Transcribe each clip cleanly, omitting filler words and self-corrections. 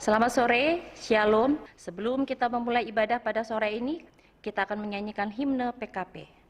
Selamat sore, Shalom. Sebelum kita memulai ibadah pada sore ini, kita akan menyanyikan himne PKP.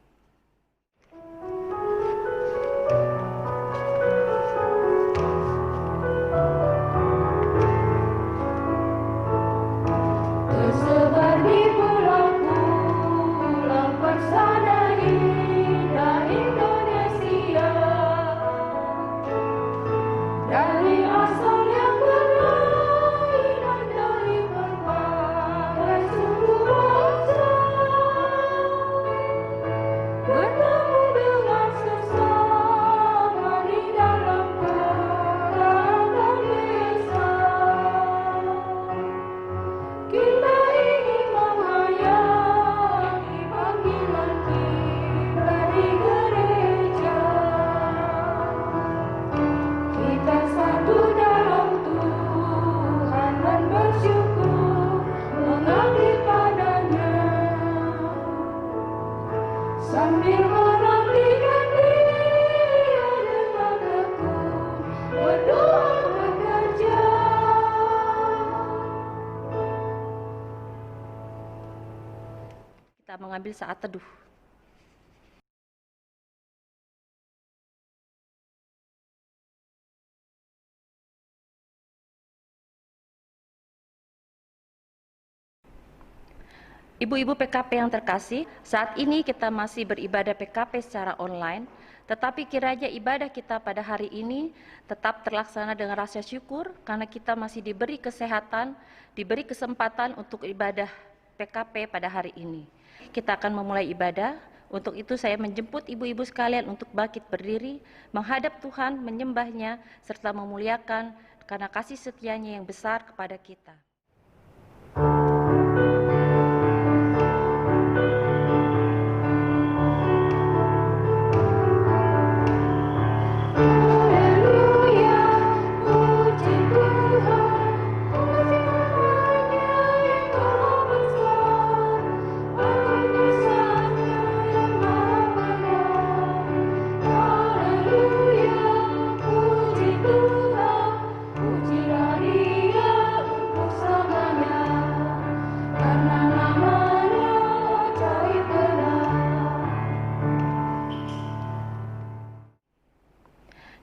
Kita mengambil saat teduh. Ibu-ibu PKP yang terkasih, saat ini kita masih beribadah PKP secara online, tetapi kiranya ibadah kita pada hari ini tetap terlaksana dengan rasa syukur karena kita masih diberi kesehatan, diberi kesempatan untuk ibadah PKP pada hari ini. Kita akan memulai ibadah. Untuk itu saya menjemput ibu-ibu sekalian untuk bangkit berdiri, menghadap Tuhan, menyembahnya, serta memuliakan karena kasih setianya yang besar kepada kita.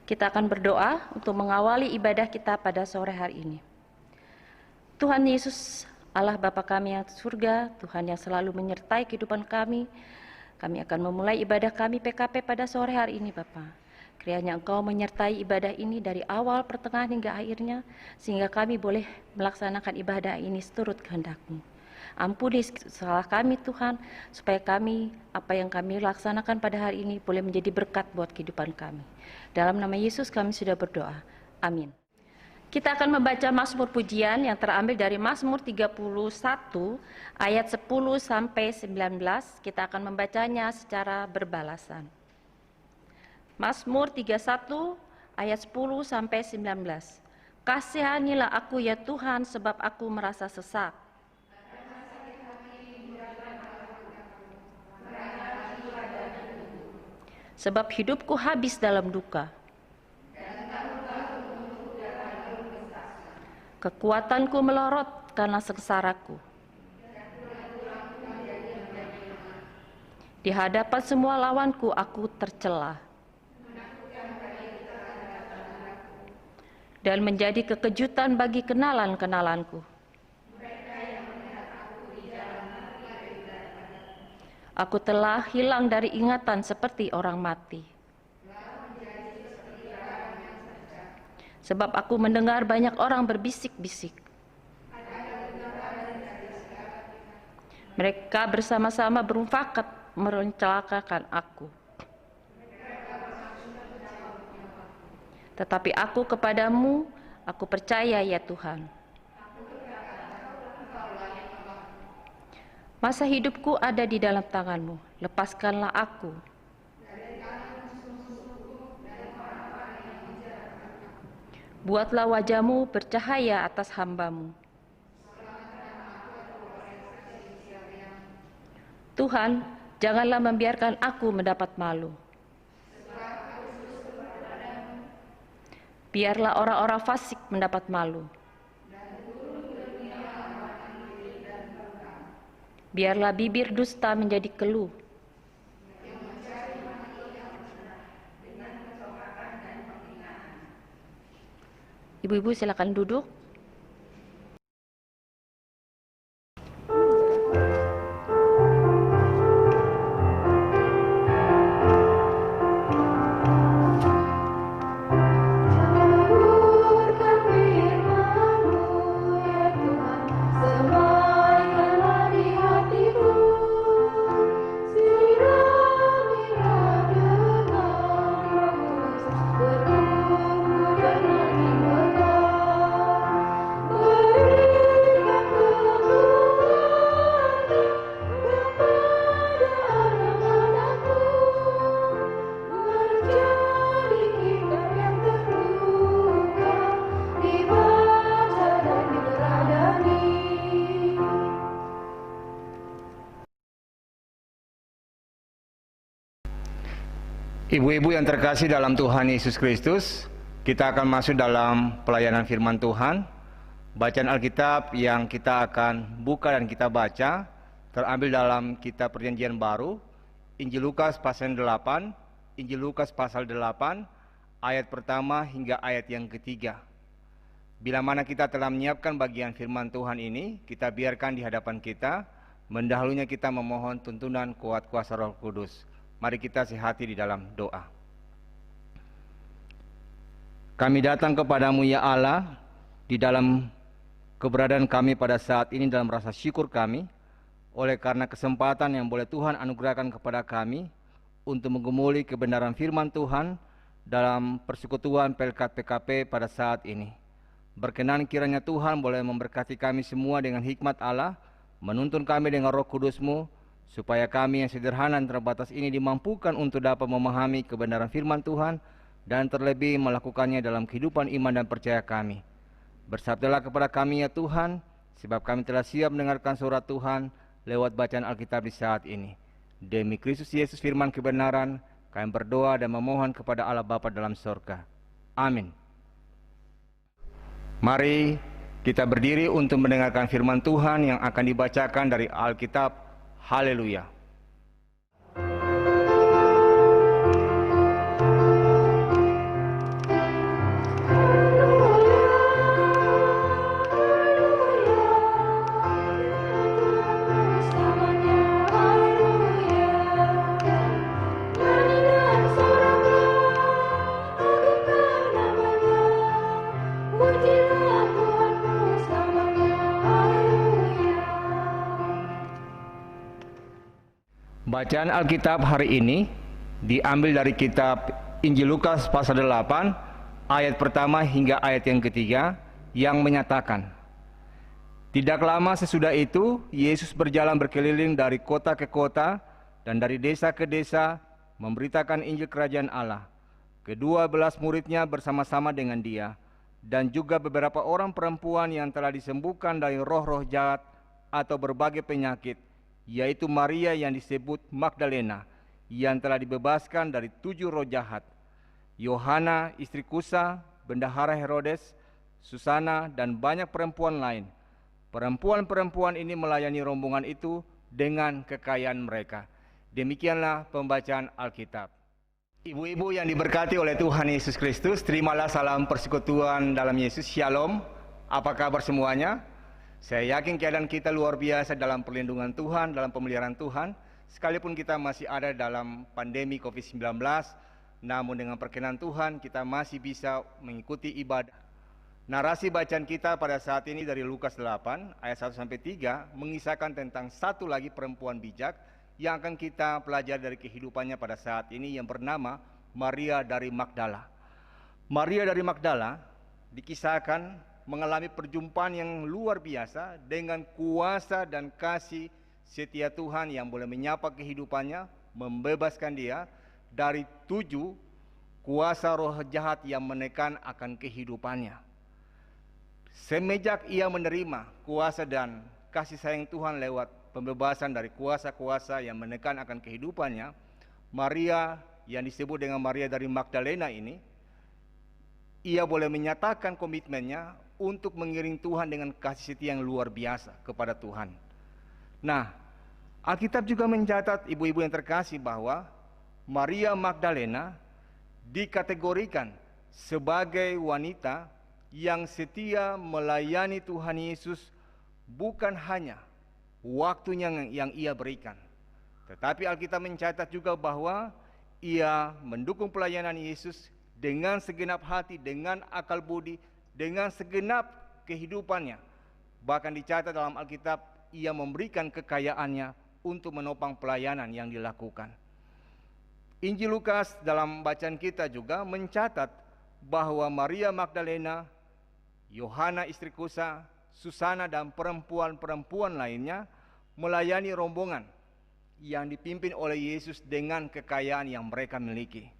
Kita akan berdoa untuk mengawali ibadah kita pada sore hari ini. Tuhan Yesus, Allah Bapa kami yang di surga, Tuhan yang selalu menyertai kehidupan kami akan memulai ibadah kami PKP pada sore hari ini, Bapa. Kiranya Engkau menyertai ibadah ini dari awal, pertengahan hingga akhirnya, sehingga kami boleh melaksanakan ibadah ini seturut kehendak-Mu. Ampuni salah kami Tuhan, supaya kami, apa yang kami laksanakan pada hari ini boleh menjadi berkat buat kehidupan kami. Dalam nama Yesus kami sudah berdoa. Amin. Kita akan membaca Mazmur pujian yang terambil dari Mazmur 31 ayat 10 sampai 19. Kita akan membacanya secara berbalasan. Mazmur 31 ayat 10 sampai 19. Kasihanilah aku ya Tuhan, sebab aku merasa sesak. Sebab hidupku habis dalam duka. Kekuatanku melorot karena sengsaraku. Di hadapan semua lawanku aku tercela. Dan menjadi kekejutan bagi kenalan-kenalanku. Aku telah hilang dari ingatan seperti orang mati. Sebab aku mendengar banyak orang berbisik-bisik. Mereka bersama-sama bermufakat mencelakakan aku. Tetapi aku kepadamu, aku percaya ya Tuhan. Masa hidupku ada di dalam tangan-Mu, lepaskanlah aku. Buatlah wajah-Mu bercahaya atas hamba-Mu. Tuhan, janganlah membiarkan aku mendapat malu. Biarlah orang-orang fasik mendapat malu. Biarlah bibir dusta menjadi keluh. Ibu-ibu silakan duduk. Ibu-ibu yang terkasih dalam Tuhan Yesus Kristus, kita akan masuk dalam pelayanan firman Tuhan. Bacaan Alkitab yang kita akan buka dan kita baca terambil dalam kitab Perjanjian Baru, Injil Lukas pasal 8, Injil Lukas pasal 8, ayat pertama hingga ayat yang ketiga. Bila mana kita telah menyiapkan bagian firman Tuhan ini, kita biarkan di hadapan kita, mendahulunya kita memohon tuntunan kuat kuasa Roh Kudus. Mari kita sehati di dalam doa. Kami datang kepadamu ya Allah, di dalam keberadaan kami pada saat ini dalam rasa syukur kami, oleh karena kesempatan yang boleh Tuhan anugerahkan kepada kami untuk menggumuli kebenaran firman Tuhan dalam persekutuan Pelkat PKP pada saat ini. Berkenan kiranya Tuhan boleh memberkati kami semua dengan hikmat Allah, menuntun kami dengan Roh Kudus-Mu, supaya kami yang sederhana dan terbatas ini dimampukan untuk dapat memahami kebenaran firman Tuhan dan terlebih melakukannya dalam kehidupan iman dan percaya kami. Bersabdalah kepada kami ya Tuhan, sebab kami telah siap mendengarkan surat Tuhan lewat bacaan Alkitab di saat ini. Demi Kristus Yesus firman kebenaran, kami berdoa dan memohon kepada Allah Bapa dalam surga. Amin. Mari kita berdiri untuk mendengarkan firman Tuhan yang akan dibacakan dari Alkitab. Haleluya. Bacaan Alkitab hari ini diambil dari kitab Injil Lukas pasal 8 ayat pertama hingga ayat yang ketiga yang menyatakan, tidak lama sesudah itu Yesus berjalan berkeliling dari kota ke kota dan dari desa ke desa memberitakan Injil Kerajaan Allah. Ke-12 muridnya bersama-sama dengan dia dan juga beberapa orang perempuan yang telah disembuhkan dari roh-roh jahat atau berbagai penyakit, yaitu Maria yang disebut Magdalena, yang telah dibebaskan dari 7 roh jahat, Yohana istri Kusa, bendahara Herodes, Susana, dan banyak perempuan lain. Perempuan-perempuan ini melayani rombongan itu dengan kekayaan mereka. Demikianlah pembacaan Alkitab. Ibu-ibu yang diberkati oleh Tuhan Yesus Kristus, terimalah salam persekutuan dalam Yesus. Shalom. Apa kabar semuanya? Saya yakin keadaan kita luar biasa dalam perlindungan Tuhan, dalam pemeliharaan Tuhan. Sekalipun kita masih ada dalam pandemi COVID-19, namun dengan perkenan Tuhan kita masih bisa mengikuti ibadah. Narasi bacaan kita pada saat ini dari Lukas 8 ayat 1-3 mengisahkan tentang satu lagi perempuan bijak yang akan kita pelajari dari kehidupannya pada saat ini, yang bernama Maria dari Magdala. Maria dari Magdala dikisahkan mengalami perjumpaan yang luar biasa dengan kuasa dan kasih setia Tuhan yang boleh menyapa kehidupannya, membebaskan dia dari 7 kuasa roh jahat yang menekan akan kehidupannya. Semenjak ia menerima kuasa dan kasih sayang Tuhan lewat pembebasan dari kuasa-kuasa yang menekan akan kehidupannya, Maria yang disebut dengan Maria dari Magdalena ini, ia boleh menyatakan komitmennya untuk mengiring Tuhan dengan kasih setia yang luar biasa kepada Tuhan. Nah, Alkitab juga mencatat, ibu-ibu yang terkasih, bahwa Maria Magdalena dikategorikan sebagai wanita yang setia melayani Tuhan Yesus, bukan hanya waktunya yang ia berikan, tetapi Alkitab mencatat juga bahwa ia mendukung pelayanan Yesus dengan segenap hati, dengan akal budi, dengan segenap kehidupannya. Bahkan dicatat dalam Alkitab, ia memberikan kekayaannya untuk menopang pelayanan yang dilakukan. Injil Lukas dalam bacaan kita juga mencatat bahwa Maria Magdalena, Yohana istri Kusa, Susana, dan perempuan-perempuan lainnya melayani rombongan yang dipimpin oleh Yesus dengan kekayaan yang mereka miliki.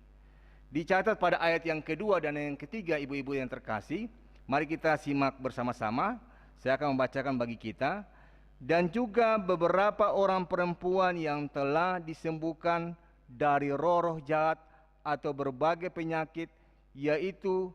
Dicatat pada ayat yang kedua dan yang ketiga, ibu-ibu yang terkasih. Mari kita simak bersama-sama. Saya akan membacakan bagi kita. Dan juga beberapa orang perempuan yang telah disembuhkan dari roh-roh jahat atau berbagai penyakit, yaitu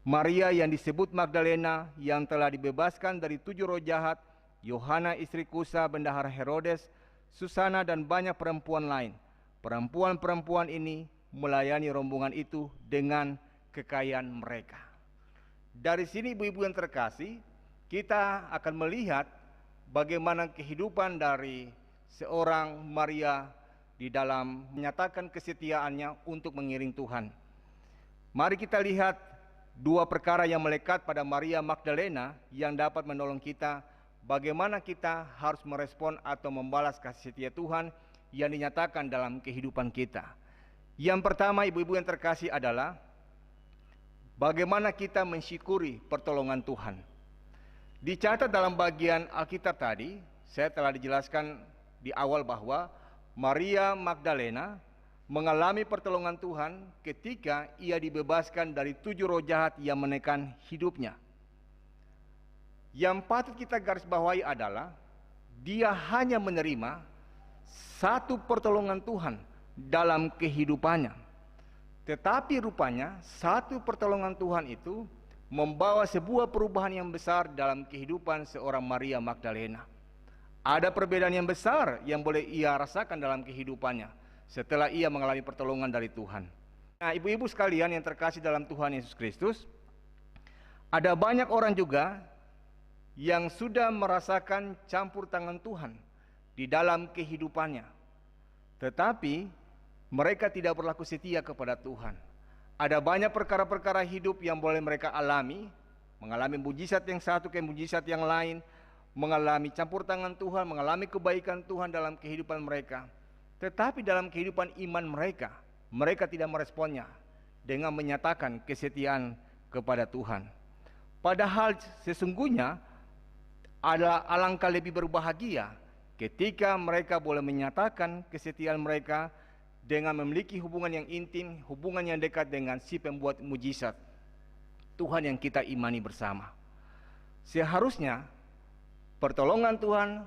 Maria yang disebut Magdalena yang telah dibebaskan dari 7 roh jahat, Yohana istri Kusa bendahara Herodes, Susana, dan banyak perempuan lain. Perempuan-perempuan ini melayani rombongan itu dengan kekayaan mereka. Dari sini, ibu-ibu yang terkasih, kita akan melihat bagaimana kehidupan dari seorang Maria di dalam menyatakan kesetiaannya untuk mengiring Tuhan. Mari kita lihat 2 perkara yang melekat pada Maria Magdalena yang dapat menolong kita bagaimana kita harus merespon atau membalas kasih setia Tuhan yang dinyatakan dalam kehidupan kita. Yang pertama, ibu-ibu yang terkasih, adalah bagaimana kita mensyukuri pertolongan Tuhan. Dicatat dalam bagian Alkitab tadi, saya telah dijelaskan di awal bahwa Maria Magdalena mengalami pertolongan Tuhan ketika ia dibebaskan dari 7 roh jahat yang menekan hidupnya. Yang patut kita garis bawahi adalah dia hanya menerima 1 pertolongan Tuhan dalam kehidupannya. Tetapi rupanya 1 pertolongan Tuhan itu membawa sebuah perubahan yang besar dalam kehidupan seorang Maria Magdalena. Ada perbedaan yang besar yang boleh ia rasakan dalam kehidupannya setelah ia mengalami pertolongan dari Tuhan. Nah, ibu-ibu sekalian yang terkasih dalam Tuhan Yesus Kristus, ada banyak orang juga yang sudah merasakan campur tangan Tuhan di dalam kehidupannya, tetapi mereka tidak berlaku setia kepada Tuhan. Ada banyak perkara-perkara hidup yang boleh mereka alami, mengalami mujizat yang satu ke mujizat yang lain, mengalami campur tangan Tuhan, mengalami kebaikan Tuhan dalam kehidupan mereka. Tetapi dalam kehidupan iman mereka, mereka tidak meresponnya dengan menyatakan kesetiaan kepada Tuhan. Padahal sesungguhnya ada alangkah lebih berbahagia ketika mereka boleh menyatakan kesetiaan mereka dengan memiliki hubungan yang intim, hubungan yang dekat dengan si pembuat mujizat, Tuhan yang kita imani bersama. Seharusnya pertolongan Tuhan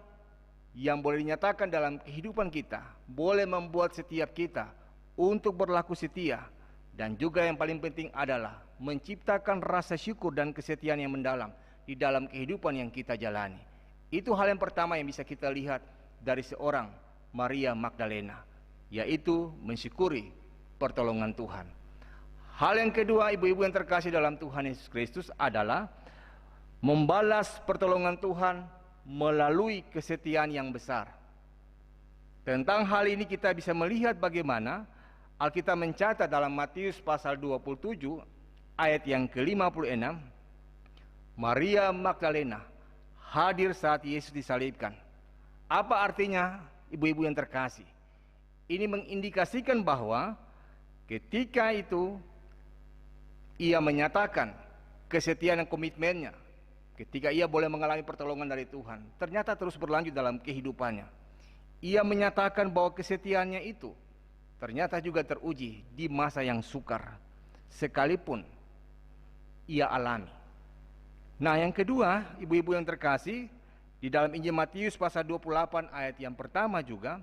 yang boleh dinyatakan dalam kehidupan kita boleh membuat setiap kita untuk berlaku setia, dan juga yang paling penting adalah menciptakan rasa syukur dan kesetiaan yang mendalam di dalam kehidupan yang kita jalani. Itu hal yang pertama yang bisa kita lihat dari seorang Maria Magdalena, yaitu mensyukuri pertolongan Tuhan. Hal yang kedua, ibu-ibu yang terkasih dalam Tuhan Yesus Kristus, adalah membalas pertolongan Tuhan melalui kesetiaan yang besar. Tentang hal ini kita bisa melihat bagaimana Alkitab mencatat dalam Matius pasal 27 ayat yang ke-56, Maria Magdalena hadir saat Yesus disalibkan. Apa artinya, ibu-ibu yang terkasih? Ini mengindikasikan bahwa ketika itu ia menyatakan kesetiaan dan komitmennya. Ketika ia boleh mengalami pertolongan dari Tuhan, ternyata terus berlanjut dalam kehidupannya. Ia menyatakan bahwa kesetiaannya itu ternyata juga teruji di masa yang sukar, sekalipun ia alami. Nah, yang kedua, ibu-ibu yang terkasih, di dalam Injil Matius pasal 28 ayat yang pertama juga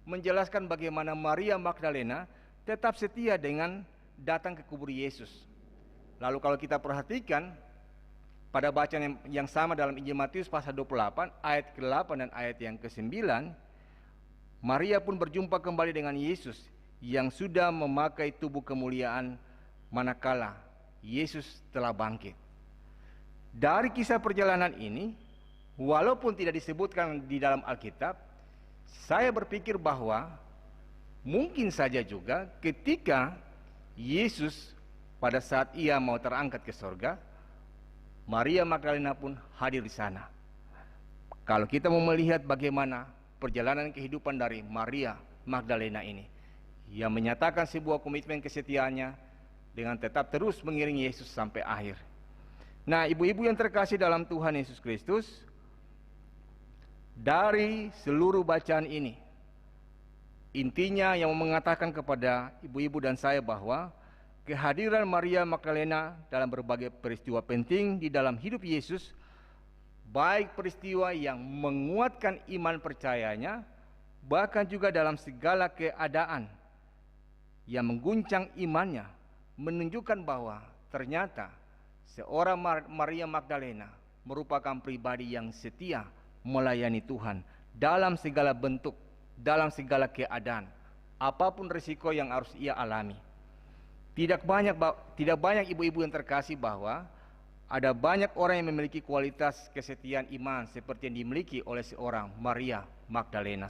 menjelaskan bagaimana Maria Magdalena tetap setia dengan datang ke kubur Yesus. Lalu kalau kita perhatikan pada bacaan yang sama dalam Injil Matius pasal 28 ayat ke-8 dan ayat yang ke-9, Maria pun berjumpa kembali dengan Yesus yang sudah memakai tubuh kemuliaan manakala Yesus telah bangkit. Dari kisah perjalanan ini, walaupun tidak disebutkan di dalam Alkitab, saya berpikir bahwa mungkin saja juga ketika Yesus pada saat ia mau terangkat ke sorga, Maria Magdalena pun hadir di sana. Kalau kita mau melihat bagaimana perjalanan kehidupan dari Maria Magdalena ini, yang menyatakan sebuah komitmen kesetiaannya dengan tetap terus mengiringi Yesus sampai akhir. Nah, ibu-ibu yang terkasih dalam Tuhan Yesus Kristus, dari seluruh bacaan ini, intinya yang mengatakan kepada ibu-ibu dan saya bahwa kehadiran Maria Magdalena dalam berbagai peristiwa penting di dalam hidup Yesus, baik peristiwa yang menguatkan iman percayanya, bahkan juga dalam segala keadaan yang mengguncang imannya, menunjukkan bahwa ternyata seorang Maria Magdalena merupakan pribadi yang setia melayani Tuhan dalam segala bentuk, dalam segala keadaan, apapun risiko yang harus ia alami. Tidak banyak ibu-ibu yang terkasih bahwa ada banyak orang yang memiliki kualitas kesetiaan iman seperti yang dimiliki oleh seorang Maria Magdalena,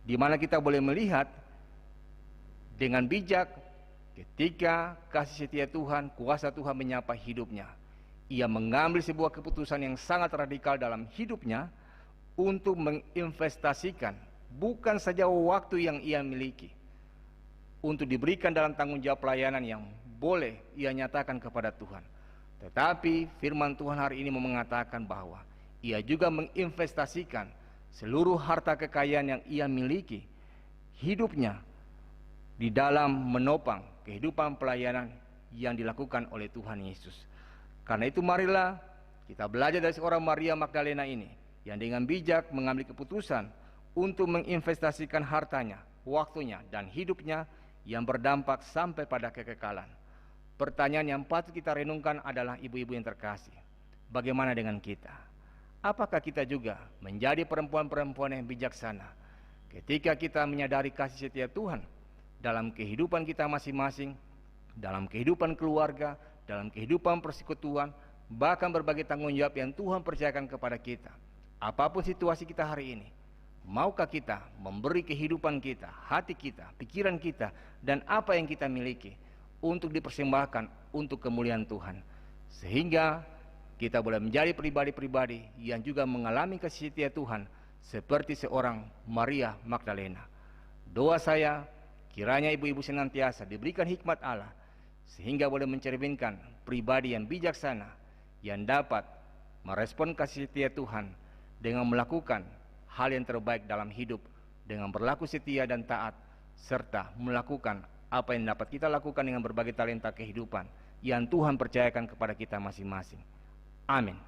di mana kita boleh melihat dengan bijak ketika kasih setia Tuhan, kuasa Tuhan menyapa hidupnya. Ia mengambil sebuah keputusan yang sangat radikal dalam hidupnya untuk menginvestasikan bukan saja waktu yang ia miliki untuk diberikan dalam tanggung jawab pelayanan yang boleh ia nyatakan kepada Tuhan, tetapi firman Tuhan hari ini mengatakan bahwa ia juga menginvestasikan seluruh harta kekayaan yang ia miliki, hidupnya di dalam menopang kehidupan pelayanan yang dilakukan oleh Tuhan Yesus. Karena itu marilah kita belajar dari seorang Maria Magdalena ini yang dengan bijak mengambil keputusan untuk menginvestasikan hartanya, waktunya, dan hidupnya yang berdampak sampai pada kekekalan. Pertanyaan yang patut kita renungkan adalah ibu-ibu yang terkasih, bagaimana dengan kita? Apakah kita juga menjadi perempuan-perempuan yang bijaksana ketika kita menyadari kasih setia Tuhan dalam kehidupan kita masing-masing, dalam kehidupan keluarga, dalam kehidupan persekutuan, bahkan berbagai tanggung jawab yang Tuhan percayakan kepada kita. Apapun situasi kita hari ini, maukah kita memberi kehidupan kita, hati kita, pikiran kita, dan apa yang kita miliki untuk dipersembahkan untuk kemuliaan Tuhan, sehingga kita boleh menjadi pribadi-pribadi yang juga mengalami kasih setia Tuhan seperti seorang Maria Magdalena. Doa saya, kiranya ibu-ibu senantiasa diberikan hikmat Allah sehingga boleh mencerminkan pribadi yang bijaksana yang dapat merespon kasih setia Tuhan dengan melakukan hal yang terbaik dalam hidup, dengan berlaku setia dan taat, serta melakukan apa yang dapat kita lakukan dengan berbagai talenta kehidupan yang Tuhan percayakan kepada kita masing-masing. Amin.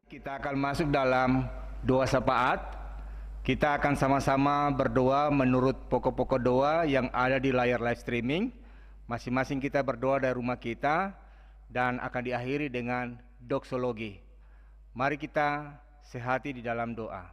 Kita akan masuk dalam doa syafaat. Kita akan sama-sama berdoa menurut pokok-pokok doa yang ada di layar live streaming. Masing-masing kita berdoa dari rumah kita dan akan diakhiri dengan doksologi. Mari kita sehati di dalam doa.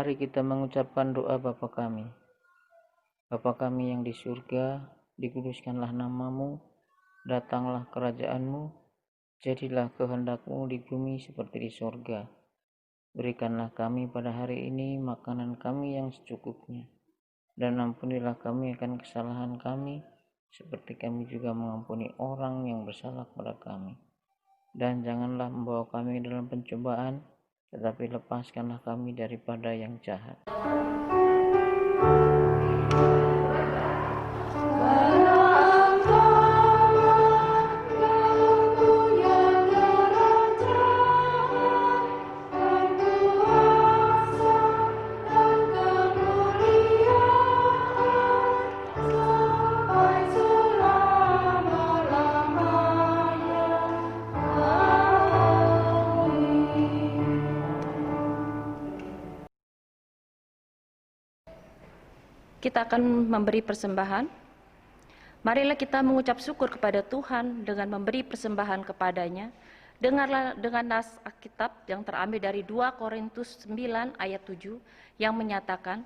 Mari kita mengucapkan doa Bapa kami. Bapa kami yang di surga, dikuduskanlah namamu, datanglah kerajaanmu, jadilah kehendak-Mu di bumi seperti di surga. Berikanlah kami pada hari ini makanan kami yang secukupnya, dan ampunilah kami akan kesalahan kami, seperti kami juga mengampuni orang yang bersalah kepada kami. Dan janganlah membawa kami dalam pencobaan, tetapi lepaskanlah kami daripada yang jahat. Kita akan memberi persembahan. Marilah kita mengucap syukur kepada Tuhan dengan memberi persembahan kepadanya. Dengarlah dengan nas Alkitab yang terambil dari 2 Korintus 9 ayat 7 yang menyatakan,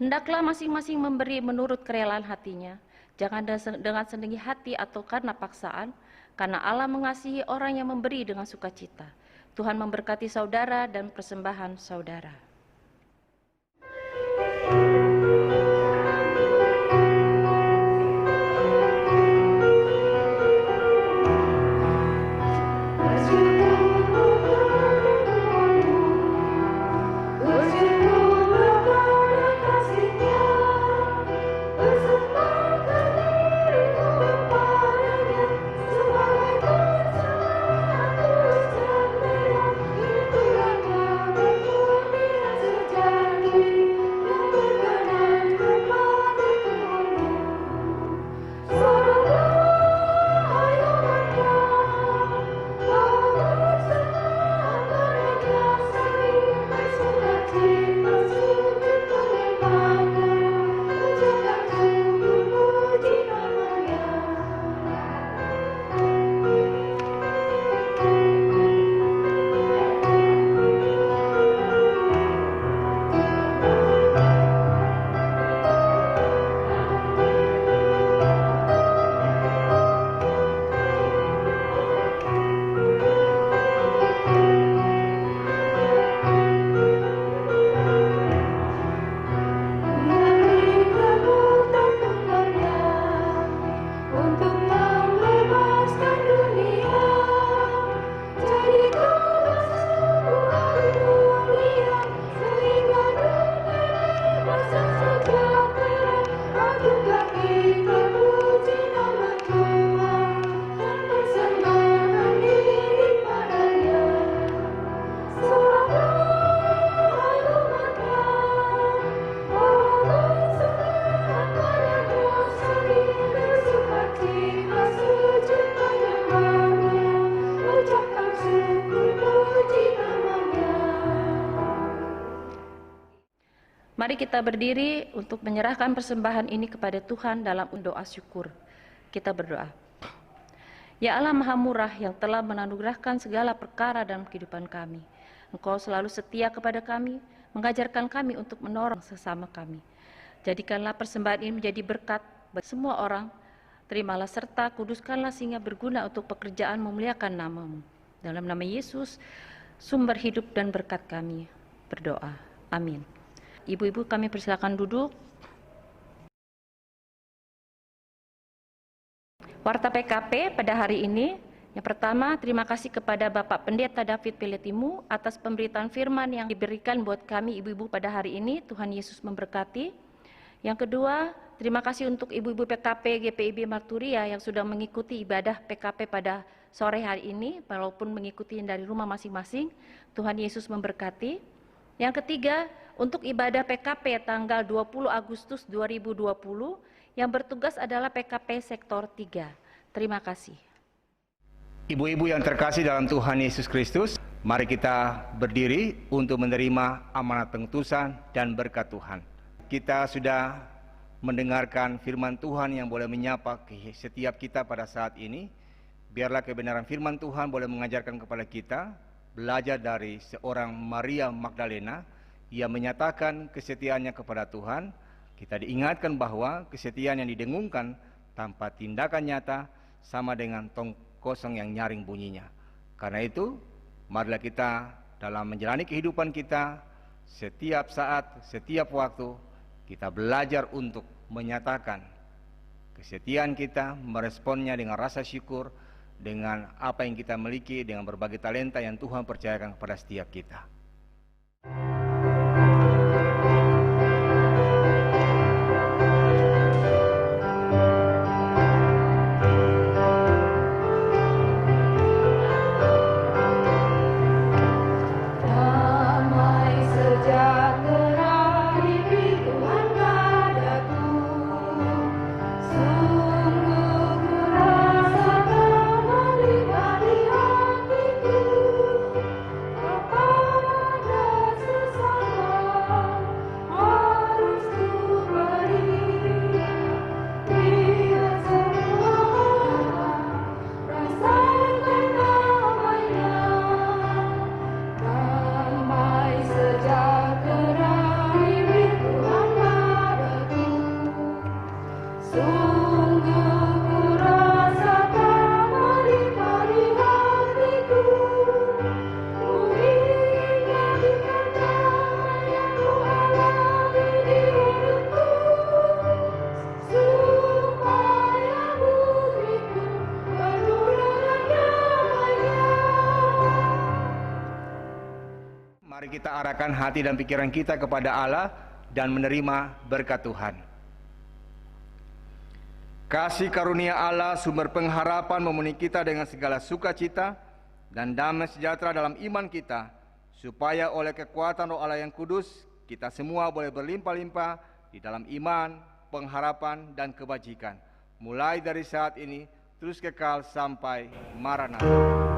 hendaklah masing-masing memberi menurut kerelaan hatinya, jangan dengan senengi hati atau karena paksaan, karena Allah mengasihi orang yang memberi dengan sukacita. Tuhan memberkati saudara dan persembahan saudara. Mari kita berdiri untuk menyerahkan persembahan ini kepada Tuhan dalam doa syukur. Kita berdoa. Ya Allah Maha Murah yang telah menganugerahkan segala perkara dalam kehidupan kami. Engkau selalu setia kepada kami, mengajarkan kami untuk menolong sesama kami. Jadikanlah persembahan ini menjadi berkat bagi semua orang. Terimalah serta kuduskanlah sehingga berguna untuk pekerjaan memuliakan nama-Mu. Dalam nama Yesus, sumber hidup dan berkat kami berdoa. Amin. Ibu-ibu kami persilakan duduk. Warta PKP pada hari ini, yang pertama terima kasih kepada Bapak Pendeta David Peletimu atas pemberitaan firman yang diberikan buat kami ibu-ibu pada hari ini. Tuhan Yesus memberkati. Yang kedua, terima kasih untuk ibu-ibu PKP GPIB Marturia yang sudah mengikuti ibadah PKP pada sore hari ini, walaupun mengikuti dari rumah masing-masing. Tuhan Yesus memberkati. Yang ketiga, untuk ibadah PKP tanggal 20 Agustus 2020 yang bertugas adalah PKP Sektor 3. Terima kasih. Ibu-ibu yang terkasih dalam Tuhan Yesus Kristus, mari kita berdiri untuk menerima amanat pengutusan dan berkat Tuhan. Kita sudah mendengarkan firman Tuhan yang boleh menyapa setiap kita pada saat ini. Biarlah kebenaran firman Tuhan boleh mengajarkan kepada kita, belajar dari seorang Maria Magdalena ia menyatakan kesetiaannya kepada Tuhan, kita diingatkan bahwa kesetiaan yang didengungkan tanpa tindakan nyata sama dengan tong kosong yang nyaring bunyinya. Karena itu, marilah kita dalam menjalani kehidupan kita, setiap saat, setiap waktu, kita belajar untuk menyatakan kesetiaan kita, meresponnya dengan rasa syukur, dengan apa yang kita miliki, dengan berbagai talenta yang Tuhan percayakan kepada setiap kita. Mari kita arahkan hati dan pikiran kita kepada Allah dan menerima berkat Tuhan. Kasih karunia Allah, sumber pengharapan, memenuhi kita dengan segala sukacita dan damai sejahtera dalam iman kita, supaya oleh kekuatan Roh Allah yang kudus, kita semua boleh berlimpah-limpah di dalam iman, pengharapan, dan kebajikan, mulai dari saat ini terus kekal sampai Maranatha.